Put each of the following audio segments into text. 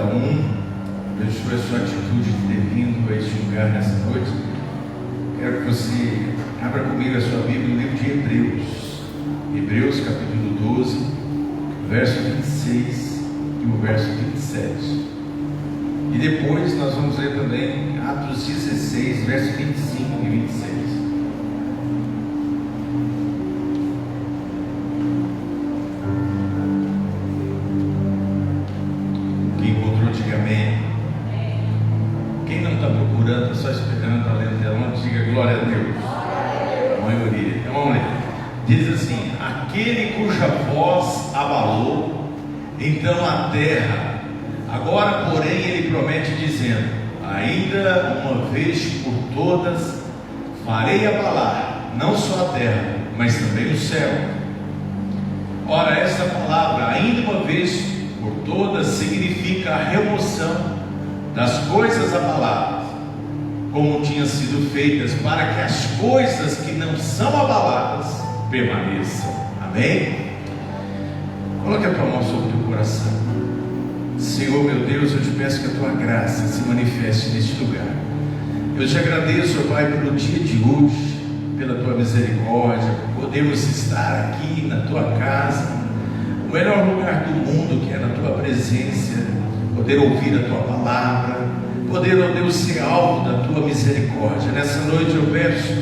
cada um, abençoe a sua atitude de ter vindo a este lugar nessa noite. Quero que você abra comigo a sua Bíblia no livro de Hebreus capítulo 12, verso 26 e o verso 27. E depois nós vamos ler também Atos 16, verso 25 e 26. Quem encontrou, diga amém. Quem não está procurando, está só esperando, está lendo dela, diga glória a Deus. A maioria. Então vamos ler. Diz assim: aquele cuja voz abalou então a terra, agora porém ele promete dizendo: ainda uma vez por todas farei abalar não só a terra, mas também o céu. Ora, esta palavra ainda uma vez por todas significa a remoção das coisas abaladas, como tinham sido feitas, para que as coisas que não são abaladas permaneçam. Amém? Coloque a tua mão sobre o teu coração. Senhor meu Deus, eu te peço que a tua graça se manifeste neste lugar. Eu te agradeço, ó Pai, pelo dia de hoje, pela tua misericórdia, por podermos estar aqui na tua casa, o melhor lugar do mundo, que é na tua presença, poder ouvir a tua palavra, poder, ó Deus, ser alvo da tua misericórdia. Nessa noite eu peço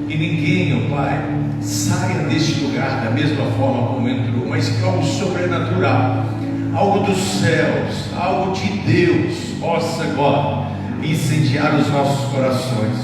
que ninguém, ó Pai, saia deste lugar da mesma forma como entrou, mas que algo sobrenatural, algo dos céus, algo de Deus possa agora incendiar os nossos corações.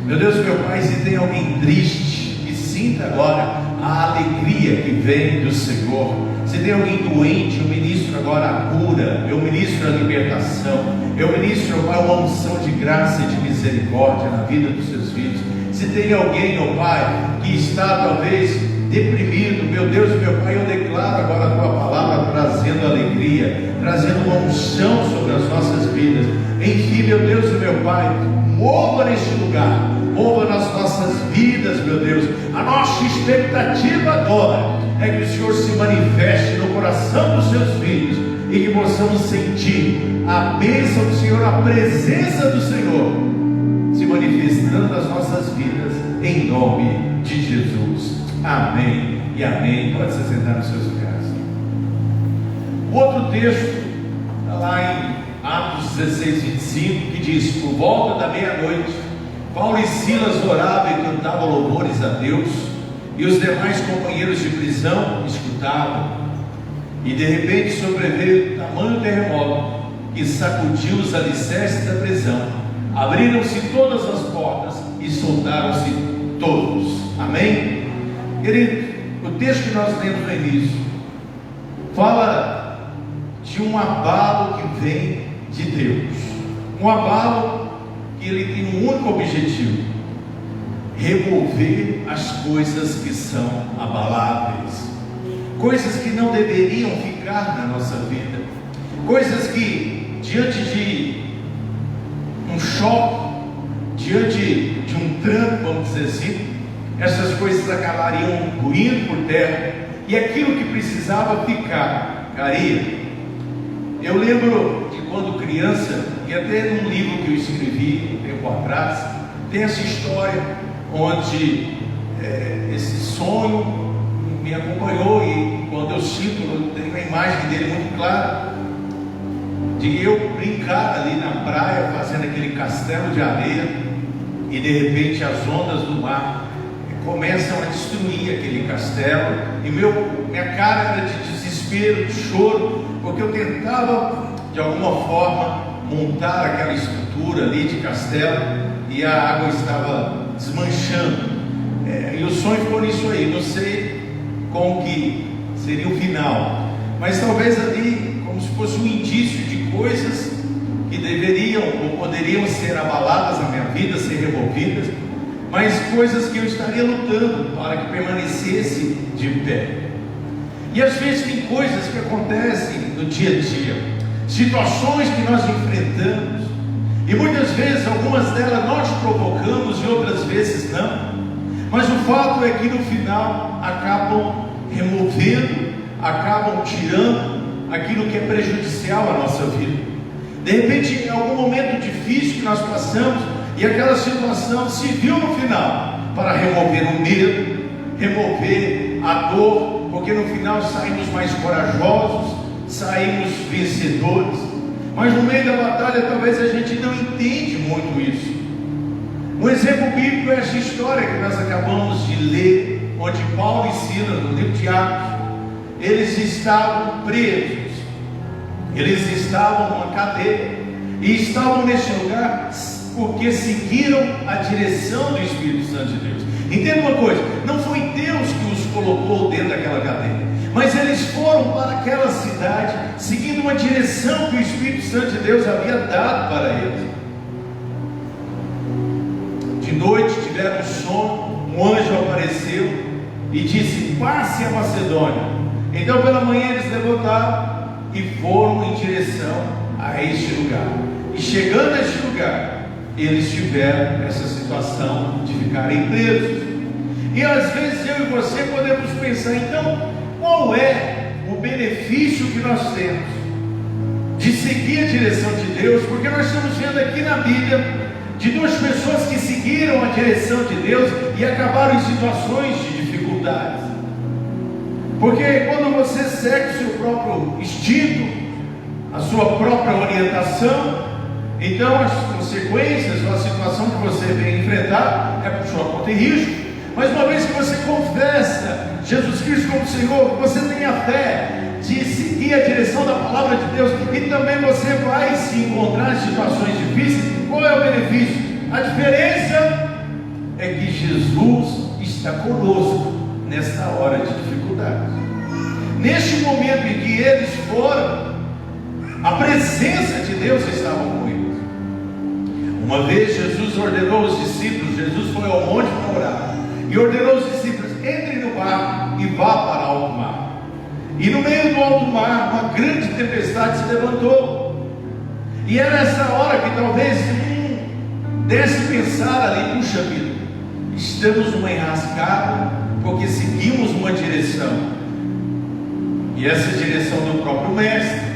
Meu Deus, meu Pai, se tem alguém triste, que sinta agora a alegria que vem do Senhor. Se tem alguém doente, eu ministro agora a cura, eu ministro a libertação, eu ministro, ó Pai, uma unção de graça e de misericórdia na vida dos seus filhos. Se tem alguém, ó Pai, que está talvez deprimido, meu Deus e meu Pai, eu declaro agora a tua palavra trazendo alegria, trazendo uma unção sobre as nossas vidas. Enfim, meu Deus e meu Pai, mova neste lugar, mova nas nossas vidas, meu Deus. A nossa expectativa agora é que o Senhor se manifeste no coração dos seus filhos e que possamos sentir a bênção do Senhor, a presença do Senhor se manifestando nas nossas vidas, em nome de Jesus. Amém e amém. Pode se sentar nos seus lugares. O outro texto está lá em Atos 16, 25, que diz: por volta da meia-noite, Paulo e Silas oravam e cantavam louvores a Deus, e os demais companheiros de prisão escutavam. E de repente sobreveio tamanho terremoto que sacudiu os alicerces da prisão. Abriram-se todas as portas e soltaram-se todos. Amém? Querido, o texto que nós lemos no início fala de um abalo que vem de Deus. Um abalo que ele tem um único objetivo: remover as coisas que são abaláveis, coisas que não deveriam ficar na nossa vida, coisas que, diante de um choque, diante de um tranco, vamos dizer assim, essas coisas acabariam ruindo por terra, e aquilo que precisava ficar, caía. Eu lembro de quando criança, e até num livro que eu escrevi um tempo atrás, tem essa história onde esse sonho me acompanhou, e quando eu cito, eu tenho a imagem dele muito clara, de eu brincar ali na praia, fazendo aquele castelo de areia, e de repente as ondas do mar começam a destruir aquele castelo, e minha cara era de desespero, de choro, porque eu tentava de alguma forma montar aquela estrutura ali de castelo, e a água estava desmanchando, e o sonho ficou nisso aí. Não sei como que seria o final, mas talvez ali como se fosse um indício de coisas que deveriam ou poderiam ser abaladas na minha vida, ser removidas, mas coisas que eu estaria lutando para que permanecesse de pé. E às vezes tem coisas que acontecem no dia a dia, situações que nós enfrentamos, e muitas vezes algumas delas nós provocamos e outras vezes não, mas o fato é que no final acabam removendo, acabam tirando aquilo que é prejudicial à nossa vida. De repente, em algum momento difícil que nós passamos, e aquela situação se viu no final, para remover o medo, remover a dor, porque no final saímos mais corajosos, saímos vencedores. Mas no meio da batalha talvez a gente não entende muito isso. Um exemplo bíblico é essa história que nós acabamos de ler, onde Paulo e Silas, no livro de Atos, eles estavam presos, eles estavam numa cadeia, e estavam nesse lugar porque seguiram a direção do Espírito Santo de Deus. Entenda uma coisa, não foi Deus que os colocou dentro daquela cadeia, mas eles foram para aquela cidade, seguindo uma direção que o Espírito Santo de Deus havia dado para eles. De noite tiveram um sono, um anjo apareceu e disse: passe a Macedônia. Então pela manhã eles levantaram e foram em direção a este lugar. E chegando a este lugar, eles tiveram essa situação de ficarem presos. E às vezes eu e você podemos pensar, então, qual é o benefício que nós temos de seguir a direção de Deus? Porque nós estamos vendo aqui na Bíblia de duas pessoas que seguiram a direção de Deus e acabaram em situações de dificuldades. Porque quando você segue o seu próprio instinto, a sua própria orientação, então as consequências ou a situação que você vem enfrentar é por sua conta e risco. Mas uma vez que você confessa Jesus Cristo como Senhor, que você tem a fé de seguir a direção da palavra de Deus, e também você vai se encontrar em situações difíceis, qual é o benefício? A diferença é que Jesus está conosco nesta hora de dificuldade. Neste momento em que eles foram, a presença de Deus estava com eles. Uma vez Jesus ordenou aos discípulos, Jesus foi ao monte para orar, e ordenou aos discípulos: entrem no barco e vá para alto mar. E no meio do alto mar, uma grande tempestade se levantou. E era essa hora que talvez desse pensar ali: puxa vida, estamos numa enrascada, porque seguimos uma direção, e essa direção do próprio mestre,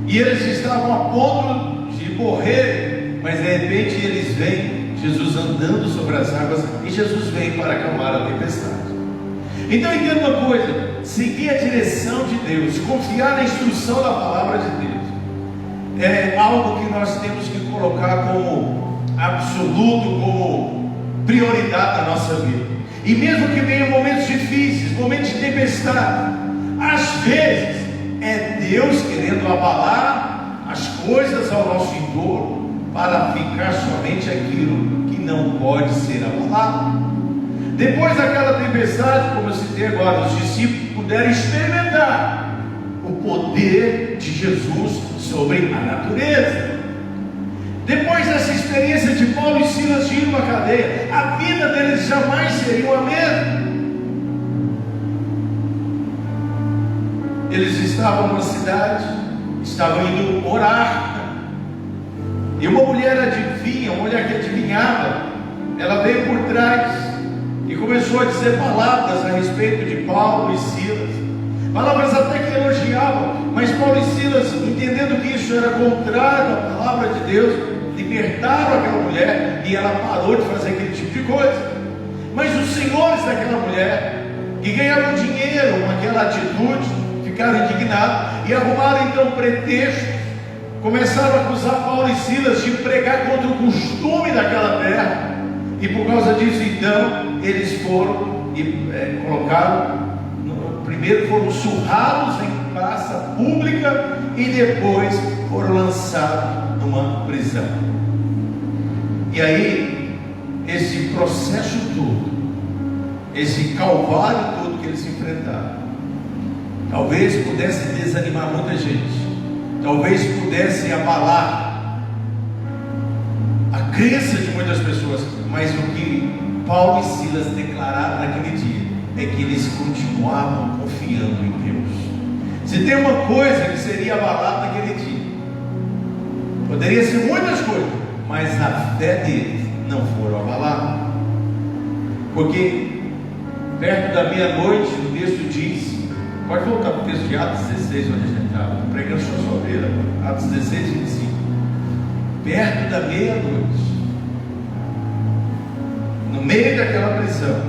e eles estavam a ponto de morrer, mas de repente eles veem Jesus andando sobre as águas, e Jesus vem para acalmar a tempestade. Então entenda uma coisa: seguir a direção de Deus, confiar na instrução da palavra de Deus, é algo que nós temos que colocar como absoluto, como prioridade na nossa vida. E mesmo que venham momentos difíceis, momentos de tempestade, às vezes é Deus querendo abalar as coisas ao nosso entorno, para ficar somente aquilo que não pode ser abalado. Depois daquela tempestade, como eu citei agora, os discípulos puderam experimentar o poder de Jesus sobre a natureza. Depois dessa experiência de Paulo e Silas de ir numa cadeia, a vida deles jamais seria a mesma. Eles estavam numa cidade, estavam indo orar, e uma mulher adivinha, uma mulher que adivinhava, ela veio por trás e começou a dizer palavras a respeito de Paulo e Silas, palavras até que elogiavam, mas Paulo e Silas, entendendo que isso era contrário à palavra de Deus, libertaram aquela mulher, e ela parou de fazer aquele tipo de coisa. Mas os senhores daquela mulher, que ganharam dinheiro com aquela atitude, ficaram indignados e arrumaram então pretextos, começaram a acusar Paulo e Silas de pregar contra o costume daquela terra, e por causa disso então eles foram e colocaram, primeiro foram surrados em praça pública e depois foram lançados numa prisão. E aí esse processo todo, esse calvário todo que eles enfrentaram, talvez pudesse desanimar muita gente, talvez pudesse abalar a crença de muitas pessoas, mas o que Paulo e Silas declararam naquele dia é que eles continuavam confiando em Deus. Se tem uma coisa que seria abalada naquele dia, poderia ser muitas coisas, mas a fé deles não foram abaladas, porque perto da meia-noite o texto diz, pode voltar para o texto de Atos 16, onde a gente estava pregando só sobre ele, Atos 16, 25. perto da meia-noite, no meio daquela prisão,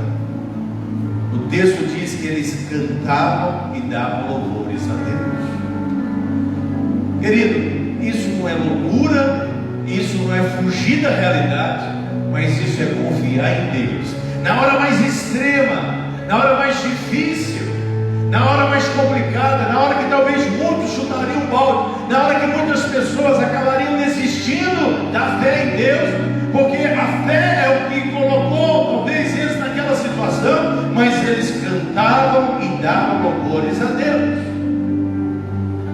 o texto diz que eles cantavam e davam louvores a Deus. Querido, isso não é loucura, isso não é fugir da realidade, mas isso é confiar em Deus. Na hora mais extrema, na hora mais difícil, na hora mais complicada, na hora que talvez muitos chutariam o balde, na hora que muitas pessoas acabariam desistindo da fé em Deus, porque a fé é o que colocou talvez eles naquela situação, mas eles cantavam e davam louvores a Deus.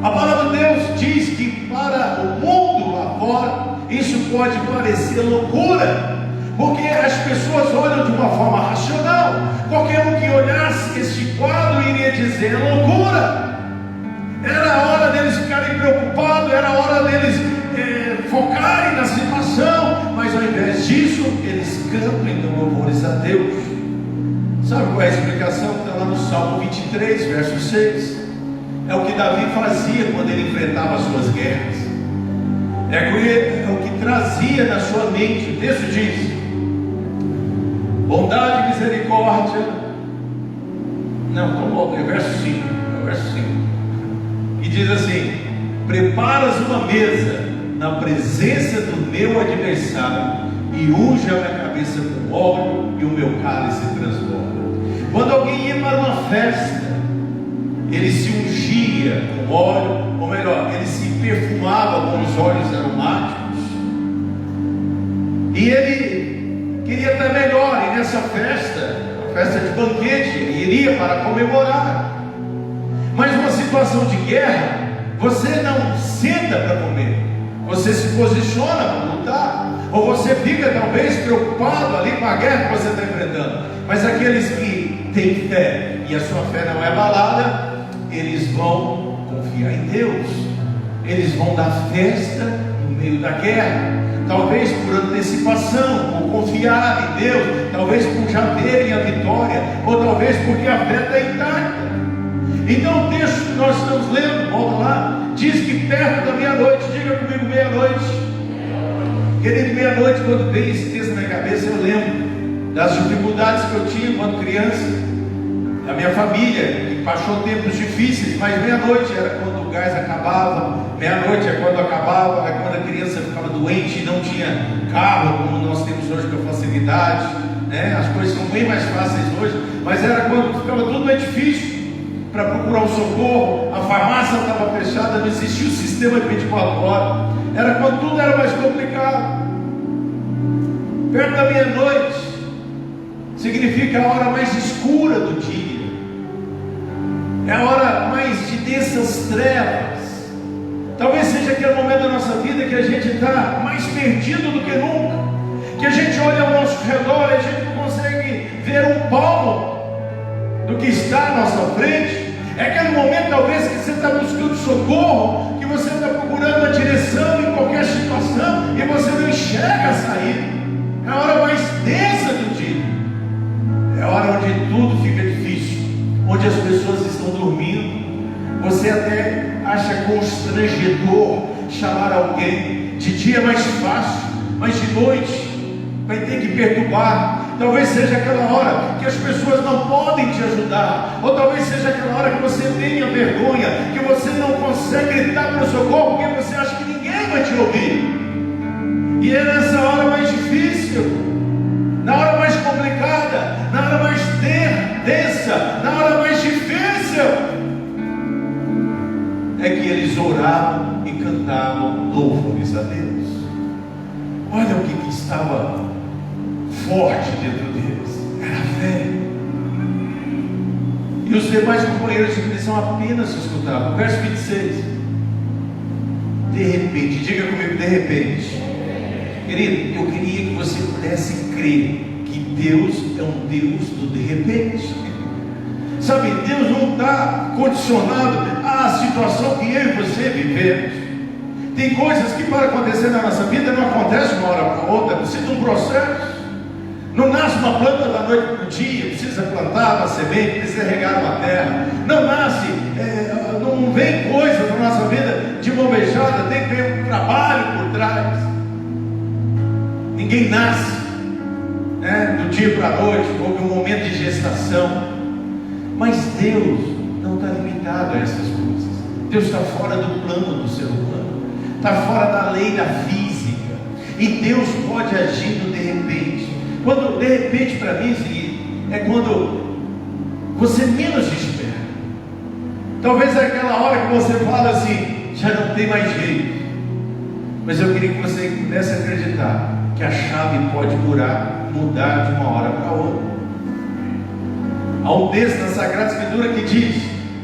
A palavra de Deus diz que para o mundo lá fora isso pode parecer loucura, porque as pessoas olham de uma forma racional. Qualquer um que olhasse este quadro iria dizer loucura. Era a hora deles ficarem preocupados, era a hora deles focarem na situação, mas ao invés disso eles cantam e dão louvores a Deus. Sabe qual é a explicação? Está lá no Salmo 23, verso 6. É o que Davi fazia quando ele enfrentava as suas guerras. É o que trazia na sua mente. O texto diz: bondade e misericórdia. Não, volta, é verso 5. É verso 5. E diz assim: preparas uma mesa na presença do meu adversário, e unge a minha cabeça com óleo, e o meu cálice transborda. Quando alguém ia para uma festa, ele se ungia com óleo, ou melhor, ele se perfumava com os óleos aromáticos, e ele queria estar melhor. E nessa festa, a festa de banquete, ele iria para comemorar. Mas numa situação de guerra, você não senta para comer, você se posiciona para lutar, ou você fica talvez preocupado ali com a guerra que você está enfrentando. Mas aqueles que têm fé e a sua fé não é abalada, eles vão confiar em Deus, eles vão dar festa no meio da guerra, talvez por antecipação, por confiar em Deus, talvez por já verem a vitória, ou talvez porque a fé está intacta. Então o texto que nós estamos lendo, volta lá, diz que perto da meia-noite, diga comigo, meia-noite. Querido, meia-noite, quando veio esse texto na minha cabeça, eu lembro das dificuldades que eu tinha quando criança, da minha família, que passou tempos difíceis, mas meia-noite era quando o gás acabava, meia-noite é quando acabava, é quando a criança ficava doente e não tinha carro, como nós temos hoje com facilidade, né? As coisas são bem mais fáceis hoje, mas era quando ficava tudo mais difícil para procurar um socorro, a farmácia estava fechada, não existia o sistema de 24 horas, era quando tudo era mais complicado. Perto da meia-noite significa a hora mais escura do dia, é a hora mais de densas trevas. Talvez seja aquele momento da nossa vida que a gente está mais perdido do que nunca, que a gente olha ao nosso redor e a gente não consegue ver um palmo do que está à nossa frente. É aquele momento talvez que você está buscando socorro, que você está procurando uma direção em qualquer situação e você não enxerga a saída. É a hora mais densa do dia, é a hora onde tudo fica difícil, onde as pessoas estão dormindo. Você até acha constrangedor chamar alguém. De dia é mais fácil, mas de noite vai ter que perturbar. Talvez seja aquela hora que as pessoas não podem te ajudar, ou talvez seja aquela hora que você tenha vergonha, que você não consegue gritar para o socorro, porque você acha que ninguém vai te ouvir. E é nessa hora mais difícil, na hora mais complicada, na hora mais densa, na hora mais difícil, é que eles oravam e cantavam louvores a Deus. Olha o que estava forte dentro deles, era a fé. E os demais companheiros de missão apenas escutavam. Verso 26. De repente, diga comigo, de repente. Querido, eu queria que você pudesse crer que Deus é um Deus do de repente. Sabe, Deus não está condicionado à situação que eu e você vivemos. Tem coisas que para acontecer na nossa vida não acontecem de uma hora para outra, precisa de um processo. Não nasce uma planta da noite para o dia, precisa plantar uma semente, precisa regar uma terra. Não nasce, não vem coisa na nossa vida de mão beijada, tem que ter um trabalho por trás. Ninguém nasce, né, do dia para a noite, houve um momento de gestação. Mas Deus não está limitado a essas coisas. Deus está fora do plano do ser humano, está fora da lei da física. E Deus pode agir no de repente. Quando de repente, para mim, é quando você menos espera. Talvez é aquela hora que você fala assim, já não tem mais jeito. Mas eu queria que você pudesse acreditar que a chave pode mudar de uma hora para outra. Há um texto na Sagrada Escritura que diz: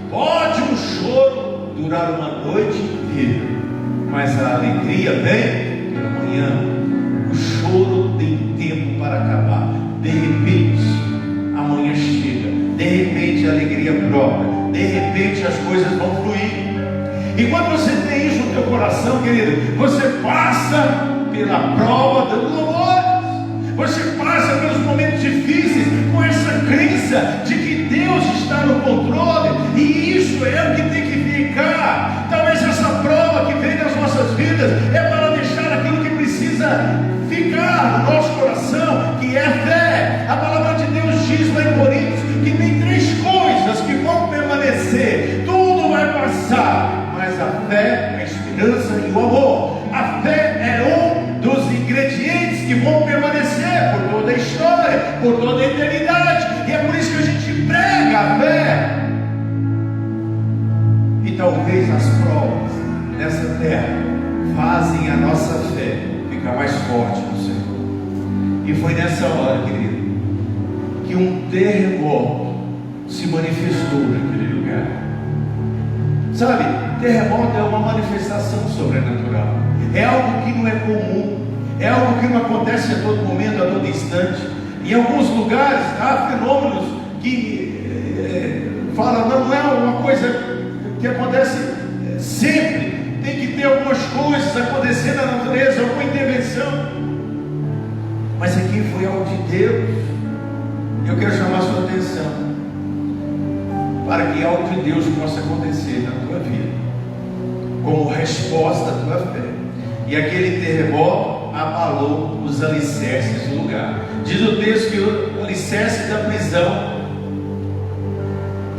pode um choro durar uma noite inteira, mas a alegria vem pela manhã. O choro tem tempo para acabar. De repente, amanhã chega. De repente, a alegria brota. De repente, as coisas vão fluir. E quando você tem isso no teu coração, querido, você passa pela prova dos louvores. Você passa pelos momentos difíceis com essa crença de que Deus está no controle, e isso é o que tem que ficar. Talvez essa prova que vem nas nossas vidas é para deixar aquilo que precisa ficar no nosso coração, que é a fé. A palavra de Deus diz lá em Coríntios que tem 3 coisas que vão permanecer. Tudo vai passar, mas a fé, a esperança e o amor. A fé é um dos ingredientes que vão permanecer por toda a história, por toda a eternidade. E é por isso que a gente prega a fé. E talvez as provas dessa terra fazem a nossa fé ficar mais forte no Senhor. E foi nessa hora, querido, que um terremoto se manifestou naquele lugar. Sabe, terremoto é uma manifestação sobrenatural. É algo que não é comum. É algo que não acontece a todo momento, a todo instante. Em alguns lugares há fenômenos que falam, não é uma coisa que acontece sempre. Tem que ter algumas coisas acontecendo na natureza, alguma intervenção. Mas aqui foi algo de Deus. Eu quero chamar a sua atenção para que algo de Deus possa acontecer na tua vida, como resposta à tua fé. E aquele terremoto abalou os alicerces do lugar. Diz o texto que os alicerces da prisão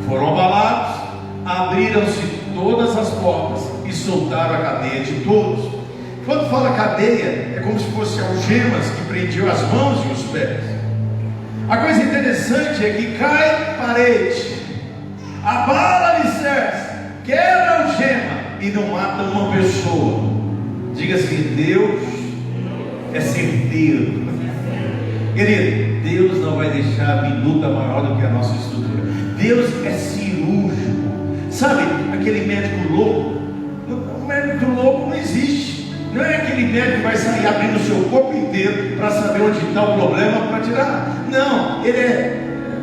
foram abalados, abriram-se todas as portas e soltaram a cadeia de todos. Quando fala cadeia, é como se fossem algemas que prendiam as mãos e os pés. A coisa interessante é que cai parede, abala alicerce, quebra algema e não mata uma pessoa. Diga assim: Deus é certeiro. Querido, Deus não vai deixar a minuta maior do que a nossa estrutura. Deus é cirúrgico. Sabe aquele médico louco? O médico louco não existe. Não é aquele médico que vai sair abrindo o seu corpo inteiro para saber onde está o problema para tirar. Não, ele é,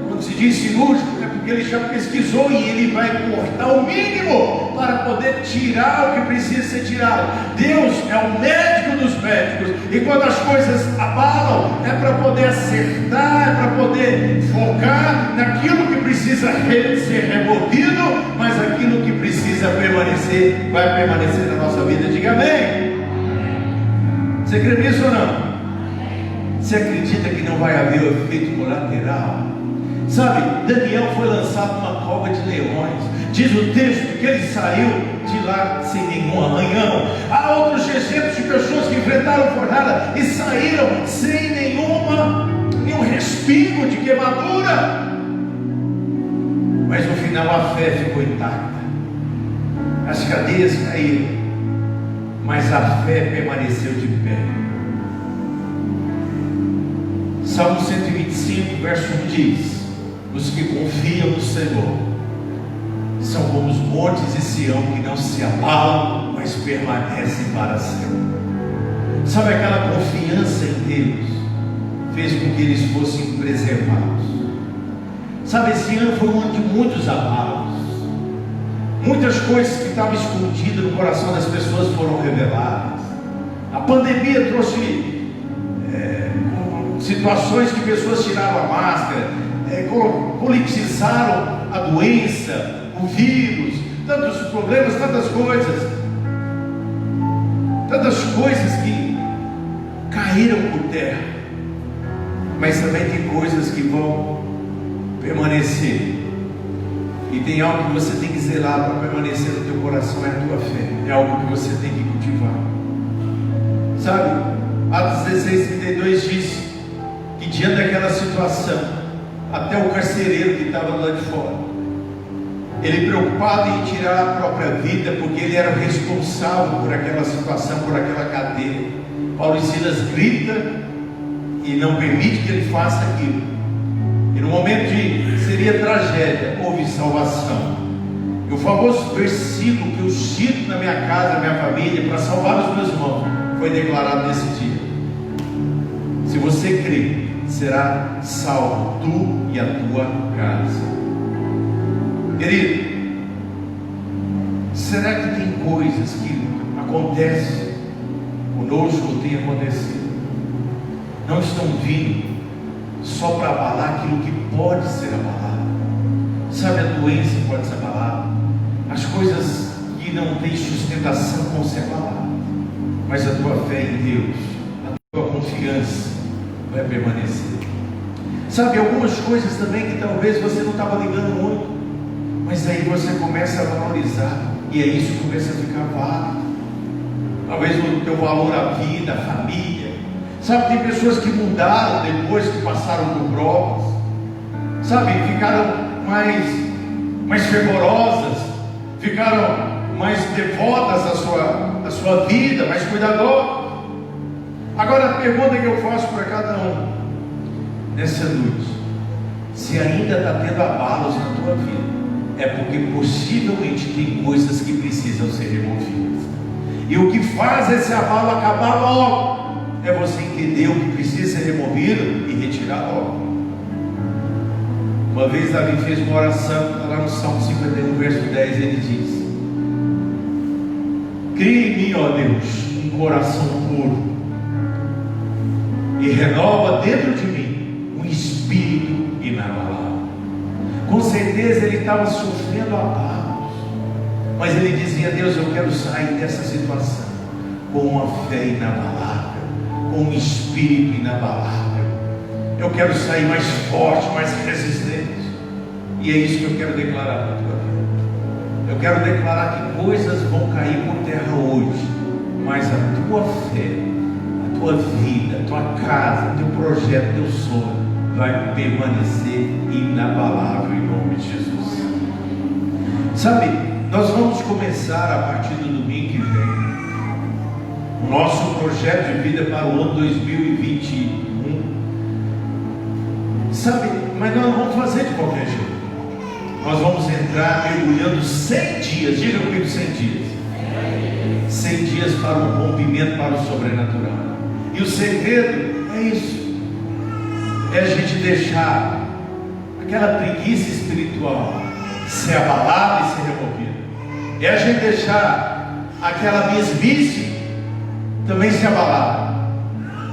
quando se diz cirúrgico, é porque ele já pesquisou e ele vai cortar o mínimo para poder tirar o que precisa ser tirado. Deus é o médico dos médicos, e quando as coisas abalam, é para poder acertar, é para poder focar naquilo que precisa ser removido, mas aquilo que precisa permanecer, vai permanecer na nossa vida. Diga amém. Você crê nisso ou não? Você acredita que não vai haver o efeito colateral? Sabe, Daniel foi lançado numa cova de leões. Diz o texto que ele saiu de lá sem nenhum arranhão. Há outros exemplos de pessoas que enfrentaram fornalha e saíram sem nenhum respingo de queimadura. Mas no final a fé ficou intacta. As cadeias caíram, mas a fé permaneceu de pé. Salmo 125, verso 1 diz: os que confiam no Senhor são como os montes de Sião, que não se abalam, mas permanecem para sempre. Sabe, aquela confiança em Deus fez com que eles fossem preservados. Sabe, esse ano foi um ano de muitos abalos. Muitas coisas que estavam escondidas no coração das pessoas foram reveladas. A pandemia trouxe situações que pessoas tiraram a máscara, politizaram a doença, o vírus, tantos problemas, tantas coisas que caíram por terra, mas também tem coisas que vão permanecer. E tem algo que você tem que zelar para permanecer no teu coração, é a tua fé. É algo que você tem que cultivar. Sabe, Atos 16:32 diz que diante daquela situação, até o carcereiro que estava lá de fora, ele preocupado em tirar a própria vida, porque ele era responsável por aquela situação, por aquela cadeia. Paulo e Silas grita e não permite que ele faça aquilo. E no momento de seria tragédia, houve salvação. E o famoso versículo que eu cito na minha casa, na minha família, para salvar os meus irmãos, foi declarado nesse dia. Se você crer, será salvo tu e a tua casa. Querido, será que tem coisas que acontecem conosco ou tem acontecido, não estão vindo só para abalar aquilo que pode ser abalado? Sabe, a doença pode ser abalada, as coisas que não têm sustentação vão ser abaladas, mas a tua fé em Deus, a tua confiança vai permanecer. Sabe, algumas coisas também que talvez você não estava ligando muito, mas aí você começa a valorizar, e aí isso começa a ficar válido. Talvez o teu valor à vida, à família. Sabe, tem pessoas que mudaram depois que passaram por provas. Sabe, ficaram mais fervorosas, ficaram mais devotas à sua vida, mais cuidadosas. Agora a pergunta que eu faço para cada um nessa noite: se ainda está tendo abalos na tua vida, é porque possivelmente tem coisas que precisam ser removidas. E o que faz esse abalo acabar logo é você entender o que precisa ser removido e retirar logo. Uma vez Davi fez uma oração, lá no Salmo 51, verso 10, ele diz: cria em mim, ó Deus, um coração puro, e renova dentro de mim um espírito inabalável. Com certeza ele estava sofrendo abalos, mas ele dizia: Deus, eu quero sair dessa situação com uma fé inabalável, com um espírito inabalável. Eu quero sair mais forte, mais resistente. E é isso que eu quero declarar para a tua vida. Eu quero declarar que coisas vão cair por terra hoje, mas a tua fé, a tua vida, a tua casa, teu projeto, teu sonho vai permanecer inabalável em nome de Jesus. Sabe, nós vamos começar a partir do domingo que vem o nosso projeto de vida para o ano 2021. Sabe, mas nós não vamos fazer de qualquer jeito. Nós vamos entrar mergulhando 100 dias, diga comigo, 100 dias. 100 dias para o rompimento, para o sobrenatural. E o segredo é isso: é a gente deixar aquela preguiça espiritual ser abalada e ser removida. É a gente deixar aquela mesmice também se abalar.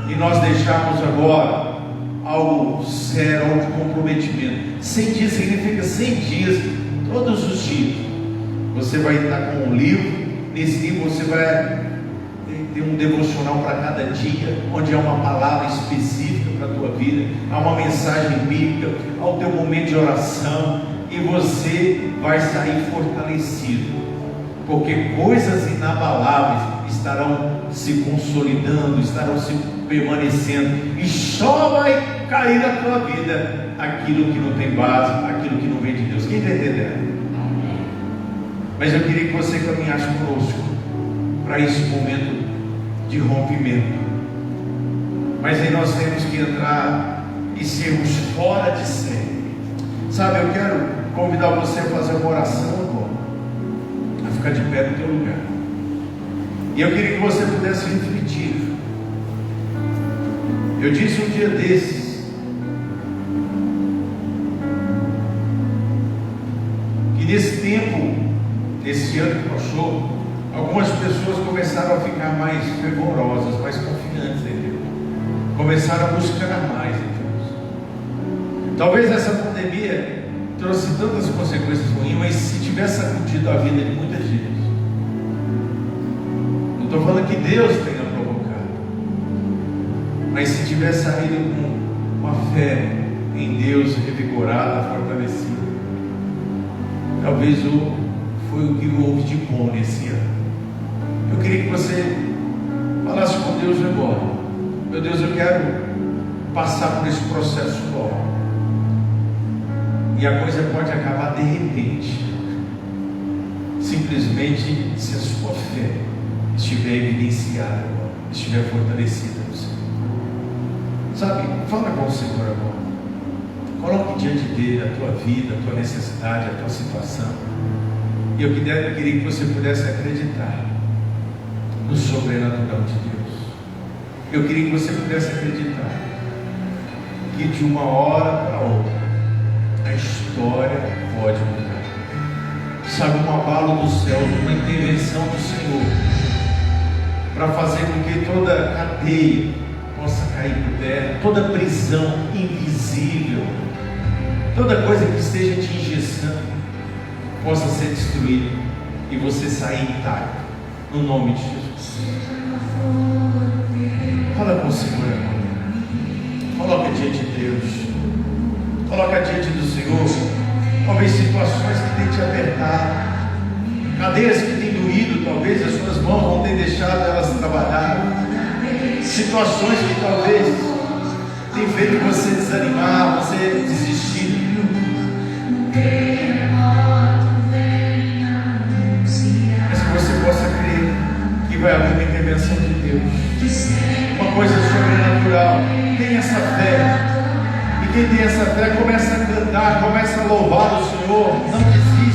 E nós deixarmos agora algo sério, algo de comprometimento. 100 dias significa 100 dias, todos os dias. Você vai estar com um livro. Nesse livro você vai ter um devocional para cada dia, onde há uma palavra específica para a tua vida, há uma mensagem bíblica, há o teu momento de oração, e você vai sair fortalecido, porque coisas inabaláveis estarão se consolidando, estarão se permanecendo, e só vai cair na tua vida aquilo que não tem base, aquilo que não vem de Deus. Quem está entendendo? Mas eu queria que você caminhasse conosco para esse momento de rompimento. Mas aí nós temos que entrar e sermos fora de série. Sabe, eu quero convidar você a fazer uma oração agora, a ficar de pé no teu lugar. E eu queria que você pudesse refletir. Eu disse um dia desses que nesse tempo, nesse ano que passou, algumas pessoas começaram a ficar mais fervorosas, mais confiantes em Deus, começaram a buscar mais em Deus. Talvez essa pandemia trouxe tantas consequências ruins, mas se tivesse sacudido a vida de muita gente, não estou falando que Deus tenha provocado, Mas se tiver saído com uma fé em Deus revigorada, fortalecida, talvez foi o que houve de bom nesse ano. Eu queria que você falasse com Deus agora: meu Deus, eu quero passar por esse processo logo. E a coisa pode acabar de repente, simplesmente se a sua fé estiver evidenciada, estiver fortalecida no Senhor. Sabe, fala com o Senhor agora. Coloque diante dele a tua vida, a tua necessidade, a tua situação. E eu queria que você pudesse acreditar no sobrenatural de Deus. Eu queria que você pudesse acreditar que de uma hora para outra a história pode mudar. Sabe, um abalo do céu, uma intervenção do Senhor, para fazer com que toda cadeia possa cair por terra, toda prisão invisível, toda coisa que esteja te engessando possa ser destruída e você sair intacto, no nome de Jesus. Fala com o Senhor agora. Coloca diante de Deus. Coloca diante do Senhor. Talvez situações que têm te apertado, cadeias que têm doído, talvez as suas mãos não tenham deixado elas trabalhar, situações que talvez tenham feito você desanimar, você desistir. Mas que você possa crer que vai haver uma intervenção de Deus, uma coisa sobrenatural. Tenha essa fé. E quem tem essa fé começa a cantar, começa a louvar o Senhor, não